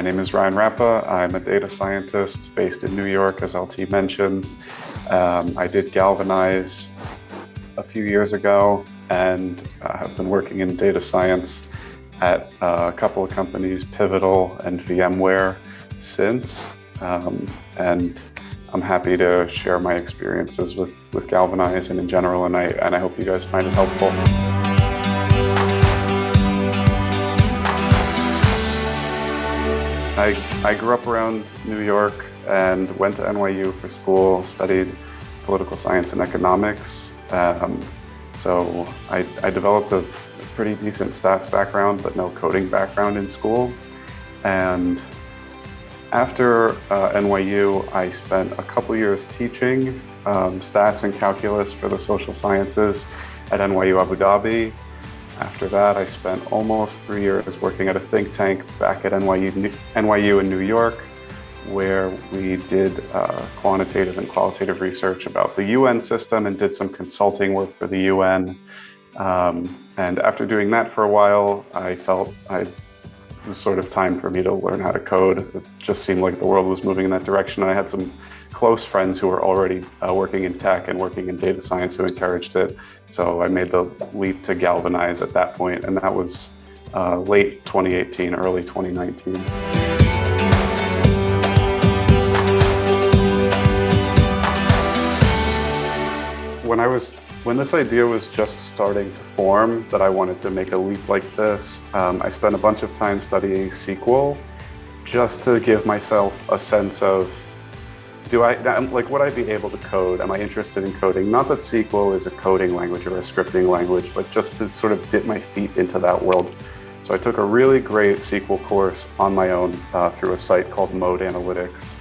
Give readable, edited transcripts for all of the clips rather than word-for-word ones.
My name is Ryan Rappa. I'm a data scientist based in New York, as LT mentioned. I did Galvanize a few years ago and have been working in data science at a couple of companies, Pivotal and VMware, since. And I'm happy to share my experiences with Galvanize and in general, and I hope you guys find it helpful. I grew up around New York and went to NYU for school, studied political science and economics. So I developed a pretty decent stats background, but no coding background in school. And after NYU, I spent a couple years teaching stats and calculus for the social sciences at NYU Abu Dhabi. After that, I spent almost 3 years working at a think tank back at NYU in New York, where we did quantitative and qualitative research about the UN system and did some consulting work for the UN. And after doing that for a while, I felt it was sort of time for me to learn how to code. It just seemed like the world was moving in that direction. I had some close friends who were already working in tech and working in data science who encouraged it. So I made the leap to Galvanize at that point, and that was late 2018, early 2019. When this idea was just starting to form, that I wanted to make a leap like this, I spent a bunch of time studying SQL just to give myself a sense of, would I be able to code? Am I interested in coding? Not that SQL is a coding language or a scripting language, but just to sort of dip my feet into that world. So I took a really great SQL course on my own through a site called Mode Analytics.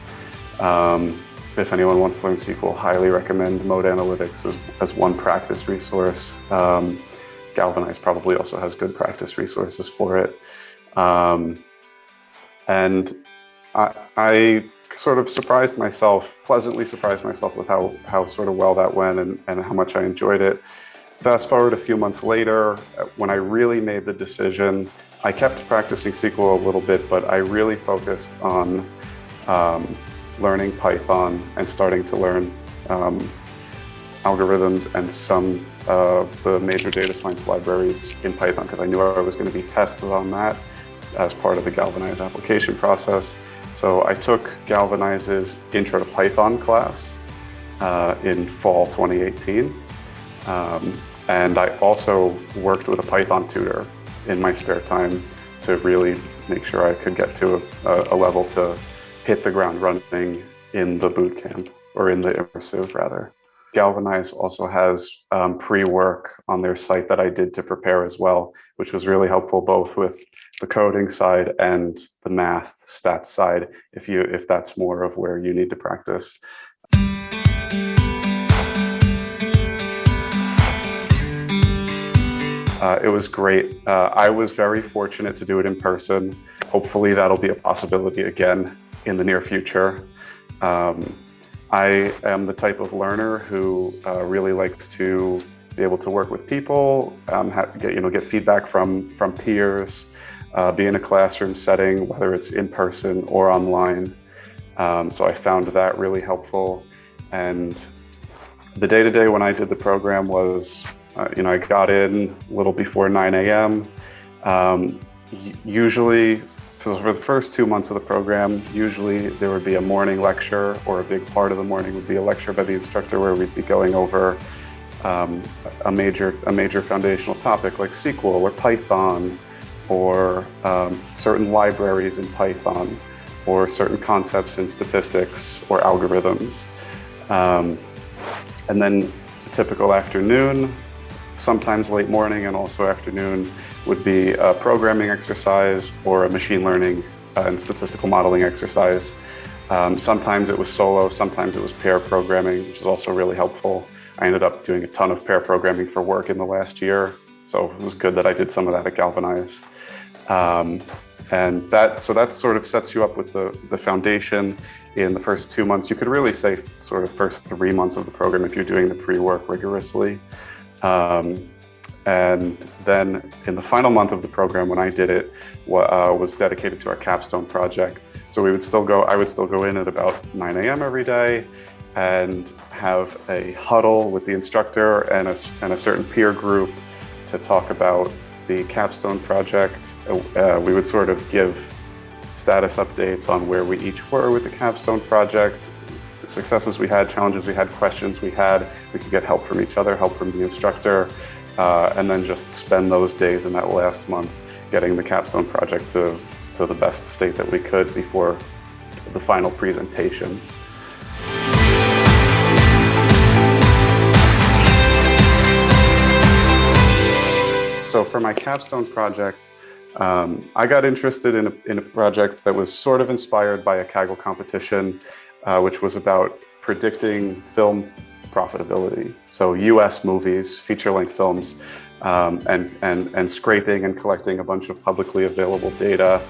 If anyone wants to learn SQL, highly recommend Mode Analytics as one practice resource. Galvanize probably also has good practice resources for it. And I sort of pleasantly surprised myself with how sort of well that went and how much I enjoyed it. Fast forward a few months later, when I really made the decision, I kept practicing SQL a little bit, but I really focused on learning Python and starting to learn algorithms and some of the major data science libraries in Python, because I knew I was going to be tested on that as part of the Galvanize application process. So I took Galvanize's Intro to Python class in fall 2018. And I also worked with a Python tutor in my spare time to really make sure I could get to a level to hit the ground running in the bootcamp, or in the immersive rather. Galvanize also has pre-work on their site that I did to prepare as well, which was really helpful both with the coding side and the math stats side, if that's more of where you need to practice. It was great. I was very fortunate to do it in person. Hopefully that'll be a possibility again in the near future. I am the type of learner who really likes to be able to work with people, get feedback from peers, be in a classroom setting, whether it's in person or online. So I found that really helpful. And the day-to-day when I did the program was, I got in a little before 9 a.m. Usually, for the first 2 months of the program, usually there would be a morning lecture, or a big part of the morning would be a lecture by the instructor where we'd be going over a major foundational topic like SQL or Python, or certain libraries in Python, or certain concepts in statistics or algorithms. And then a typical afternoon, sometimes late morning and also afternoon, would be a programming exercise or a machine learning and statistical modeling exercise. Sometimes it was solo, sometimes it was pair programming, which is also really helpful. I ended up doing a ton of pair programming for work in the last year, so it was good that I did some of that at Galvanize. And that sort of sets you up with the foundation in the first 2 months. You could really say sort of first 3 months of the program if you're doing the pre-work rigorously. And then in the final month of the program, when I did it, was dedicated to our Capstone project. So I would still go in at about 9 a.m. every day and have a huddle with the instructor and a certain peer group to talk about the Capstone project. We would sort of give status updates on where we each were with the Capstone project, the successes we had, challenges we had, questions we had. We could get help from each other, help from the instructor, and then just spend those days in that last month getting the Capstone project to the best state that we could before the final presentation. So for my Capstone project, I got interested in a project that was sort of inspired by a Kaggle competition, which was about predicting film profitability. So US movies, feature-length films, and scraping and collecting a bunch of publicly available data,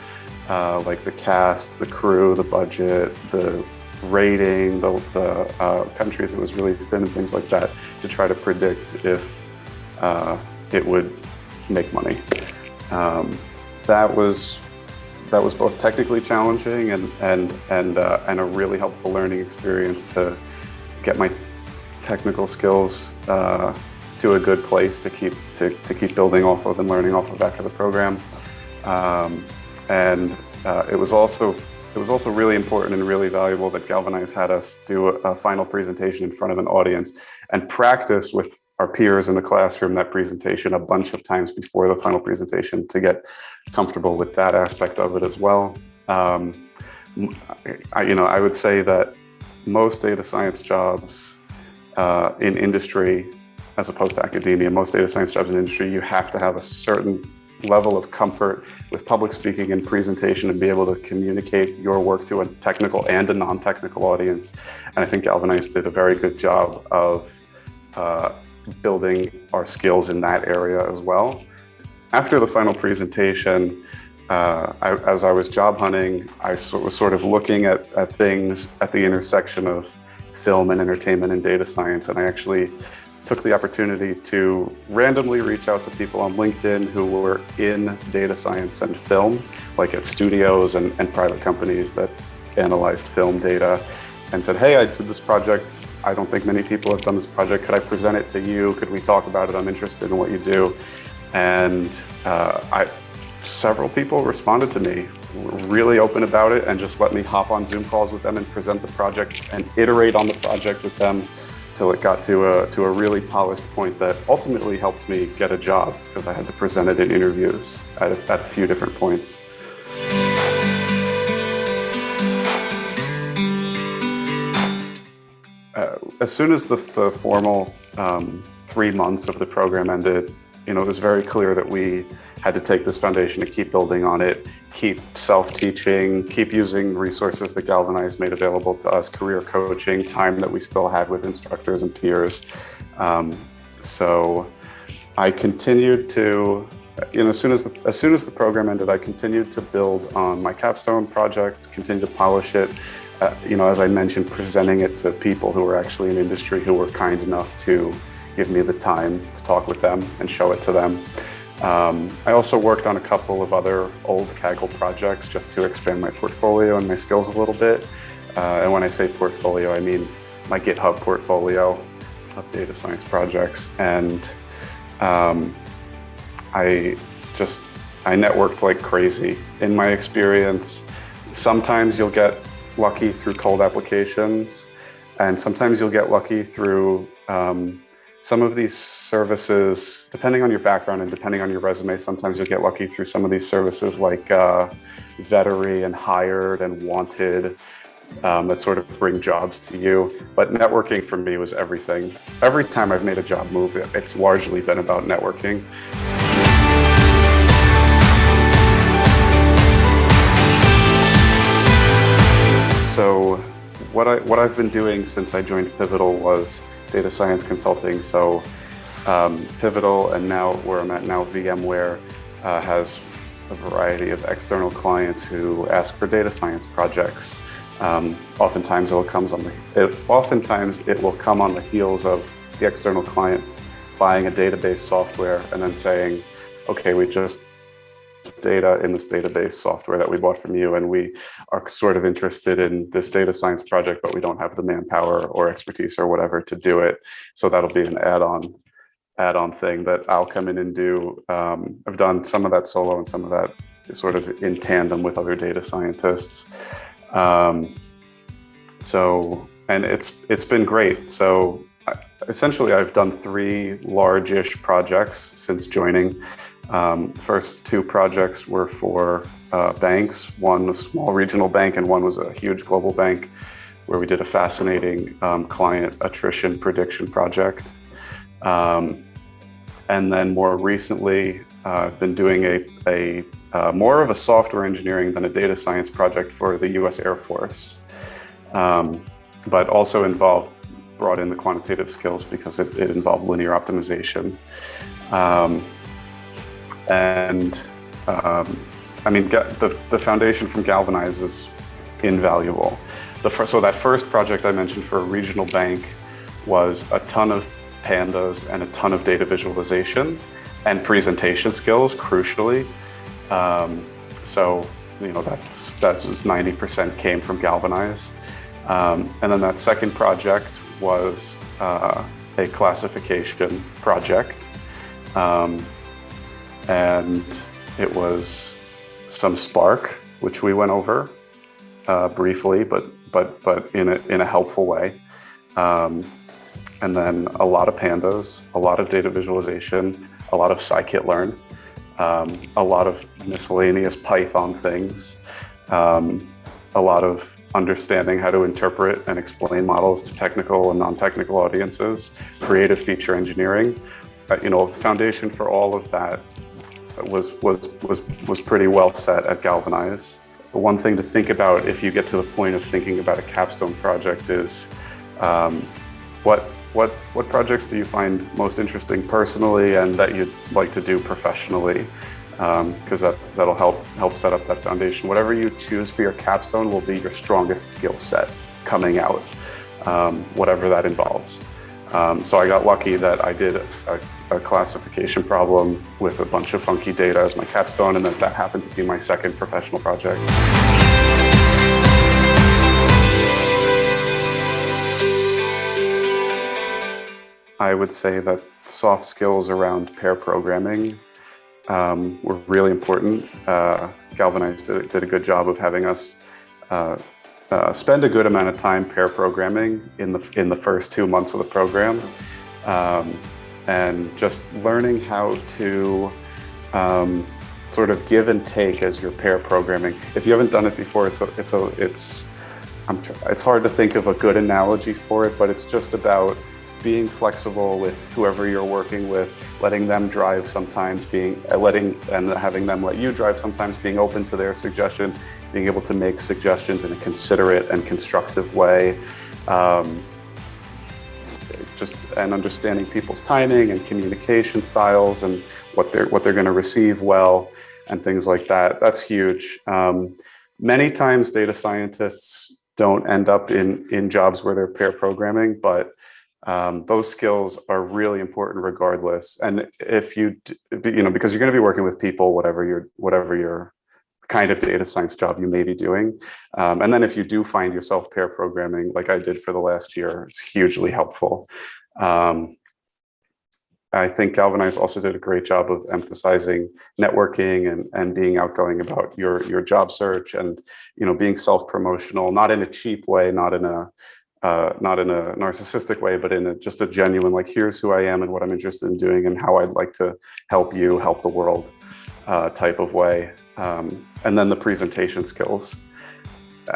like the cast, the crew, the budget, the rating, the countries it was released in, and things like that, to try to predict if it would make money. That was both technically challenging and a really helpful learning experience to get my technical skills to a good place to keep building off of and learning off of after the program. It was also really important and really valuable that Galvanize had us do a final presentation in front of an audience and practice with our peers in the classroom that presentation a bunch of times before the final presentation to get comfortable with that aspect of it as well. I would say that most data science jobs in industry, as opposed to academia, most data science jobs in industry, you have to have a certain level of comfort with public speaking and presentation and be able to communicate your work to a technical and a non-technical audience. And I think Galvanize did a very good job of building our skills in that area as well. After the final presentation, as I was job hunting, I was sort of looking at things at the intersection of film and entertainment and data science, and I actually took the opportunity to randomly reach out to people on LinkedIn who were in data science and film, like at studios and private companies that analyzed film data, and said, hey, I did this project. I don't think many people have done this project. Could I present it to you? Could we talk about it? I'm interested in what you do. And several people responded to me, really open about it, and just let me hop on Zoom calls with them and present the project and iterate on the project with them till it got to a really polished point that ultimately helped me get a job, because I had to present it in interviews at a few different points. As soon as the formal 3 months of the program ended, it was very clear that we had to take this foundation and keep building on it, keep self-teaching, keep using resources that Galvanize made available to us, career coaching, time that we still had with instructors and peers. So I continued to, as soon as the program ended, I continued to build on my Capstone project, continued to polish it. As I mentioned, presenting it to people who were actually in industry, who were kind enough to give me the time to talk with them and show it to them. I also worked on a couple of other old Kaggle projects just to expand my portfolio and my skills a little bit. And when I say portfolio, I mean my GitHub portfolio of data science projects. And I networked like crazy. In my experience, sometimes you'll get lucky through cold applications, and sometimes you'll get lucky through some of these services, depending on your background and depending on your resume. Sometimes you'll get lucky through some of these services like Vettery and Hired and Wanted that sort of bring jobs to you. But networking for me was everything. Every time I've made a job move, it's largely been about networking. So what I've been doing since I joined Pivotal was data science consulting. So Pivotal, and now where I'm at now, VMware, has a variety of external clients who ask for data science projects. Oftentimes it will come on the heels of the external client buying a database software and then saying, okay, we just data in this database software that we bought from you, and we are sort of interested in this data science project, but we don't have the manpower or expertise or whatever to do it. So that'll be an add-on thing that I'll come in and do. I've done some of that solo and some of that sort of in tandem with other data scientists. And it's been great. So essentially, I've done 3 large-ish projects since joining. First 2 projects were for banks. One was a small regional bank, and one was a huge global bank, where we did a fascinating client attrition prediction project. And then more recently, I've been doing a more of a software engineering than a data science project for the US Air Force, but also brought in the quantitative skills because it involved linear optimization. I mean, the foundation from Galvanize is invaluable. So that first project I mentioned for a regional bank was a ton of pandas and a ton of data visualization and presentation skills, crucially. So, you know, that's 90% came from Galvanize. And then that second project was a classification project. And it was some Spark, which we went over briefly, but in a helpful way. And then a lot of pandas, a lot of data visualization, a lot of scikit-learn, a lot of miscellaneous Python things, a lot of understanding how to interpret and explain models to technical and non-technical audiences, creative feature engineering. You know, the foundation for all of that was pretty well set at Galvanize. The one thing to think about if you get to the point of thinking about a capstone project is what projects do you find most interesting personally and that you'd like to do professionally? Because that'll help set up that foundation. Whatever you choose for your capstone will be your strongest skill set coming out, whatever that involves. So I got lucky that I did a classification problem with a bunch of funky data as my capstone, and that happened to be my second professional project. I would say that soft skills around pair programming were really important. Galvanize did a good job of having us spend a good amount of time pair programming in the first 2 months of the program, and just learning how to sort of give and take as you're pair programming. If you haven't done it before, it's hard to think of a good analogy for it, but it's just about being flexible with whoever you're working with, letting them drive sometimes, having them let you drive sometimes, being open to their suggestions, being able to make suggestions in a considerate and constructive way, and understanding people's timing and communication styles and what they're going to receive well and things like that. That's huge. Many times data scientists don't end up in jobs where they're pair programming, but those skills are really important regardless. And if because you're going to be working with people, whatever your kind of data science job you may be doing. And then if you do find yourself pair programming, like I did for the last year, it's hugely helpful. I think Galvanize also did a great job of emphasizing networking and being outgoing about your job search, and being self-promotional, not in a cheap way, not in a narcissistic way, but in just a genuine, like, here's who I am and what I'm interested in doing and how I'd like to help you help the world type of way. And then the presentation skills.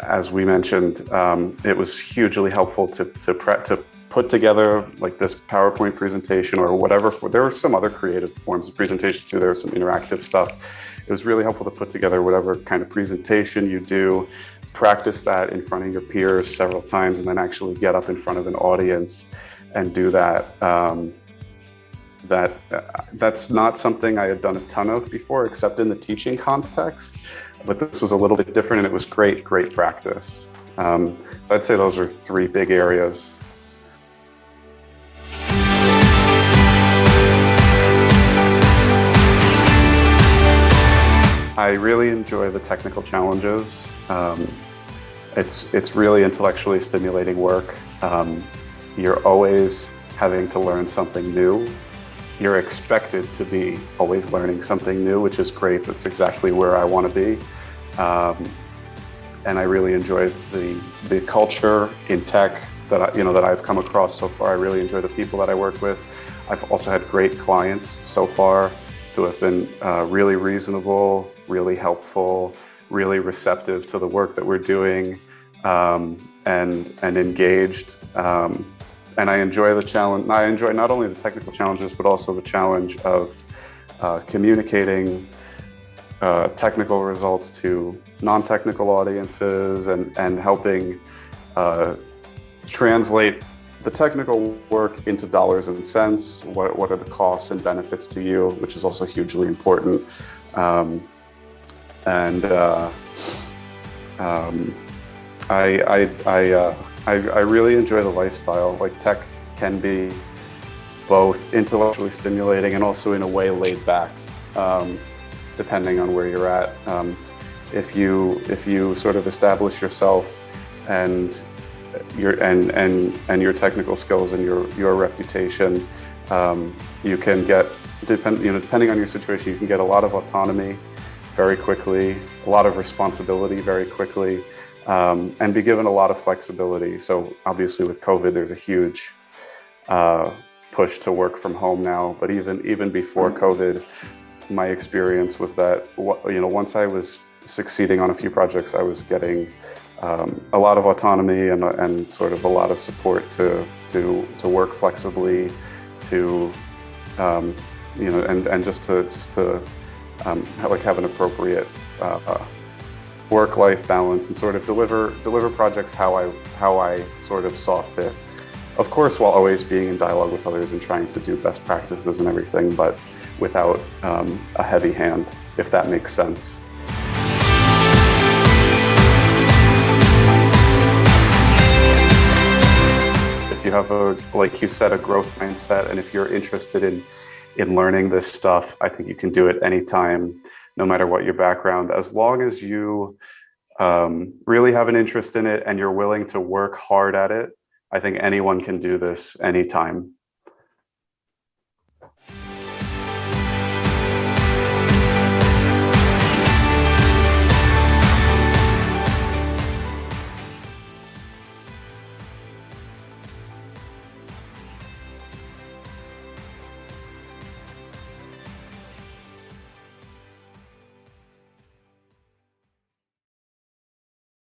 As we mentioned, it was hugely helpful to put together like this PowerPoint presentation or whatever. There were some other creative forms of presentations too. There was some interactive stuff. It was really helpful to put together whatever kind of presentation you do, practice that in front of your peers several times, and then actually get up in front of an audience and do that. That's not something I had done a ton of before, except in the teaching context. But this was a little bit different, and it was great practice. So I'd say those are 3 big areas. I really enjoy the technical challenges. It's really intellectually stimulating work. You're always having to learn something new. You're expected to be always learning something new, which is great. That's exactly where I want to be. And I really enjoy the culture in tech that I've come across so far. I really enjoy the people that I work with. I've also had great clients so far who have been really reasonable, really helpful, really receptive to the work that we're doing, and engaged. And I enjoy the challenge. I enjoy not only the technical challenges, but also the challenge of communicating technical results to non-technical audiences and helping translate the technical work into dollars and cents. What are the costs and benefits to you, which is also hugely important. I really enjoy the lifestyle. Like, tech can be both intellectually stimulating and also in a way laid back, depending on where you're at. If you sort of establish yourself and your technical skills and your reputation, you can get, depending on your situation, you can get a lot of autonomy very quickly, a lot of responsibility very quickly, and be given a lot of flexibility. So obviously with COVID, there's a huge push to work from home now. But even before COVID, my experience was that once I was succeeding on a few projects, I was getting a lot of autonomy and sort of a lot of support to work flexibly, to and just to have an appropriate work-life balance and sort of deliver projects how I sort of saw fit. Of course, while always being in dialogue with others and trying to do best practices and everything, but without a heavy hand, if that makes sense. If you have like you said, a growth mindset, and if you're interested in learning this stuff, I think you can do it anytime, no matter what your background, as long as you really have an interest in it and you're willing to work hard at it. I think anyone can do this anytime.